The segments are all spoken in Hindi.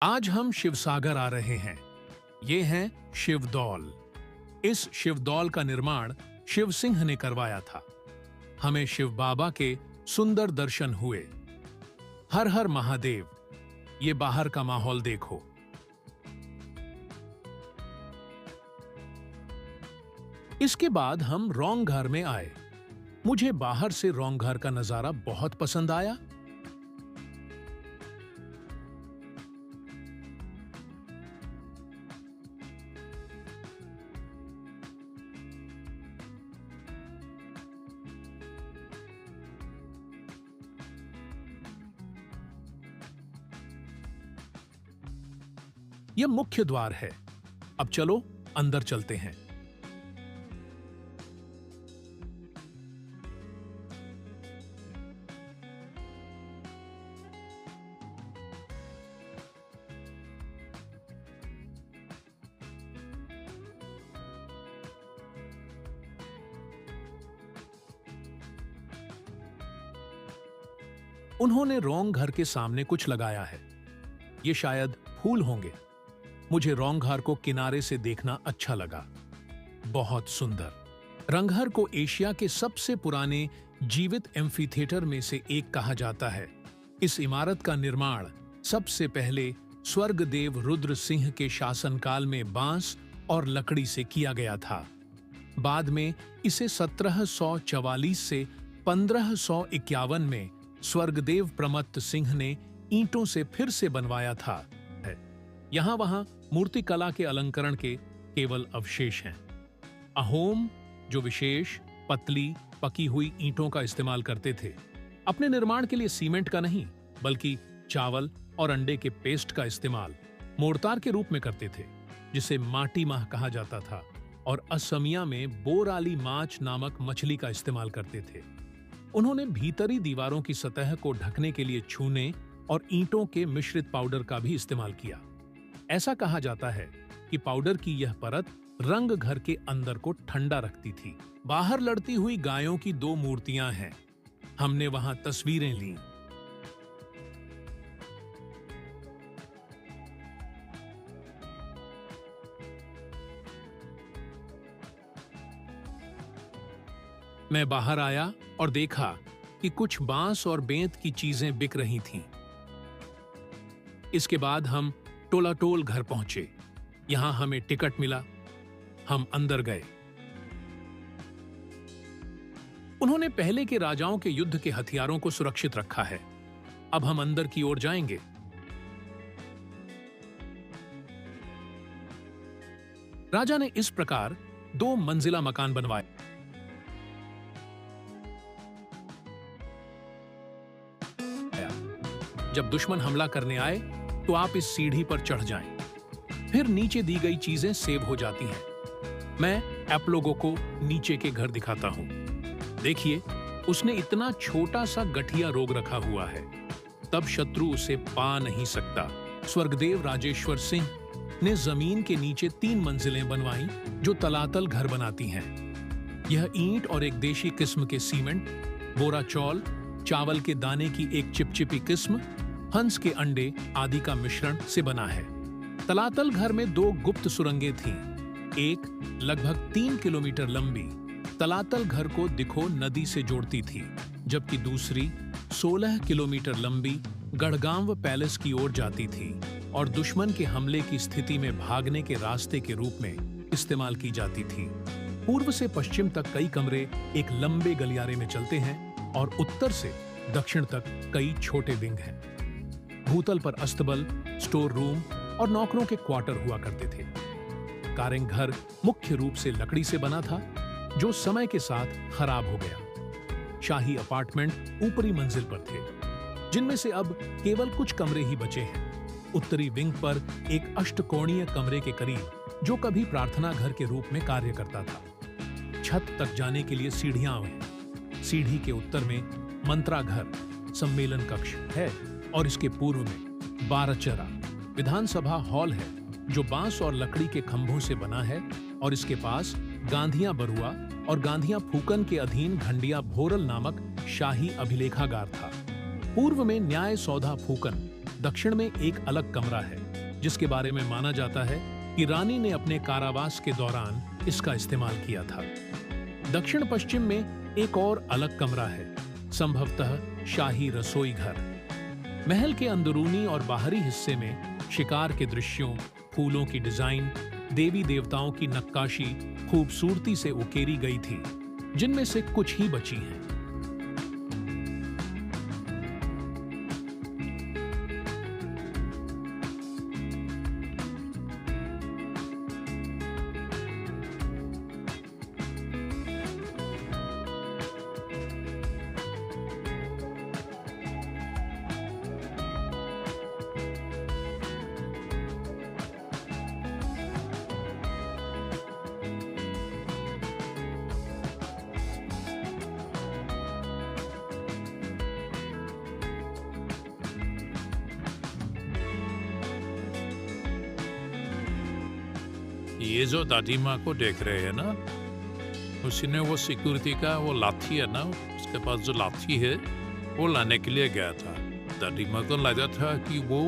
आज हम शिवसागर आ रहे हैं। ये हैं शिवदौल। इस शिवदौल का निर्माण शिव सिंह ने करवाया था। हमें शिव बाबा के सुंदर दर्शन हुए। हर हर महादेव। ये बाहर का माहौल देखो। इसके बाद हम रौंगघर में आए। मुझे बाहर से रौंगघर का नजारा बहुत पसंद आया। यह मुख्य द्वार है। अब चलो अंदर चलते हैं। उन्होंने रौंगघर के सामने कुछ लगाया है। ये शायद फूल होंगे। मुझे रौंगघर को किनारे से देखना अच्छा लगा। बहुत सुंदर। रंगघर को एशिया के सबसे पुराने जीवित एम्फीथिएटर में से एक कहा जाता है। इस इमारत का निर्माण सबसे पहले स्वर्गदेव रुद्र सिंह के शासनकाल में बांस और लकड़ी से किया गया था। बाद में इसे 1744 से 1551 में स्वर्गदेव प्रमत्त सिंह ने ईंटों से फिर से बनवाया था। यहां वहां मूर्तिकला के अलंकरण के केवल अवशेष हैं। अहोम, जो विशेष पतली पकी हुई ईंटों का इस्तेमाल करते थे, अपने निर्माण के लिए सीमेंट का नहीं बल्कि चावल और अंडे के पेस्ट का इस्तेमाल मोर्टार के रूप में करते थे, जिसे माटी माह कहा जाता था, और असमिया में बोराली माछ नामक मछली का इस्तेमाल करते थे। उन्होंने भीतरी दीवारों की सतह को ढकने के लिए चूने और ईंटों के मिश्रित पाउडर का भी इस्तेमाल किया। ऐसा कहा जाता है कि पाउडर की यह परत रंग घर के अंदर को ठंडा रखती थी। बाहर लड़ती हुई गायों की 2 मूर्तियां हैं। हमने वहां तस्वीरें लीं। मैं बाहर आया और देखा कि कुछ बांस और बेंत की चीजें बिक रही थीं। इसके बाद हम टोलाटोल घर पहुंचे। यहां हमें टिकट मिला। हम अंदर गए। उन्होंने पहले के राजाओं के युद्ध के हथियारों को सुरक्षित रखा है। अब हम अंदर की ओर जाएंगे। राजा ने इस प्रकार 2 मंजिला मकान बनवाए। जब दुश्मन हमला करने आए तो आप इस सीढ़ी पर चढ़ जाएं। फिर नीचे दी गई चीजें सेव हो जाती हैं। मैं आप लोगों को नीचे के घर दिखाता हूं। देखिए, उसने इतना छोटा सा गठिया रोग रखा हुआ है, तब शत्रु उसे पा नहीं सकता। स्वर्गदेव राजेश्वर सिंह ने जमीन के नीचे 3 मंजिलें बनवाईं जो तलातल घर बनाती हैं। यह ईंट और एक देशी किस्म के सीमेंट, बोरा चौल, चावल के दाने की एक चिपचिपी किस्म, हंस के अंडे आदि का मिश्रण से बना है। तलातल घर में 2 गुप्त सुरंगें थीं। एक लगभग 3 किलोमीटर लंबी तलातल घर को दिखो नदी से जोड़ती थी, जबकि दूसरी 16 किलोमीटर लंबी गढ़गांव पैलेस की ओर जाती थी और दुश्मन के हमले की स्थिति में भागने के रास्ते के रूप में इस्तेमाल की जाती थी। पूर्व से पश्चिम तक कई कमरे एक लंबे गलियारे में चलते हैं और उत्तर से दक्षिण तक कई छोटे विंग हैं। भूतल पर अस्तबल, स्टोर रूम और नौकरों के क्वार्टर हुआ करते थे। कारेंग घर मुख्य रूप से लकड़ी से बना था, जो समय के साथ खराब हो गया। शाही अपार्टमेंट ऊपरी मंजिल पर थे, जिनमें से अब केवल कुछ कमरे ही बचे हैं। उत्तरी विंग पर एक अष्टकोणीय कमरे के करीब, जो कभी प्रार्थना घर के रूप में कार्य करता था। छत तक जाने के लिए सीढ़ियां हैं। सीढ़ी के उत्तर में मंत्रा घर, सम्मेलन कक्ष है और इसके पूर्व में बारचरा विधानसभा हॉल है, जो बांस और लकड़ी के खंभों से बना है, और इसके पास गांधिया बरुआ और गांधिया फूकन के अधीन घंडिया भोरल नामक शाही अभिलेखागार था। पूर्व में न्याय सौधा फूकन, दक्षिण में एक अलग कमरा है। जिसके बारे में माना जाता है कि रानी ने अपने कारावास के दौरान इसका इस्तेमाल किया था। दक्षिण पश्चिम में एक और अलग कमरा है, संभवतः शाही रसोई घर। महल के अंदरूनी और बाहरी हिस्से में शिकार के दृश्यों, फूलों की डिजाइन, देवी देवताओं की नक्काशी खूबसूरती से उकेरी गई थी, जिनमें से कुछ ही बची हैं। ये जो दादी माँ को देख रहे हैं ना, उसने वो सिक्योरिटी का वो लाठी है ना, उसके पास जो लाठी है वो लाने के लिए गया था। दादी माँ को लगा था कि वो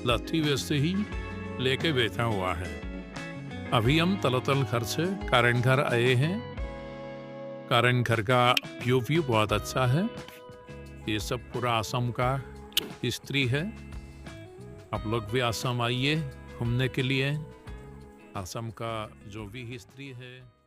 लाठी वैसे ही लेके बैठा हुआ है। अभी हम तलोतल घर से कारण घर आए हैं। कारण घर का व्यू बहुत अच्छा है। ये सब पूरा असम का हिस्ट्री है। आप लोग भी असम आइए घूमने के लिए। असम का जो भी हिस्ट्री है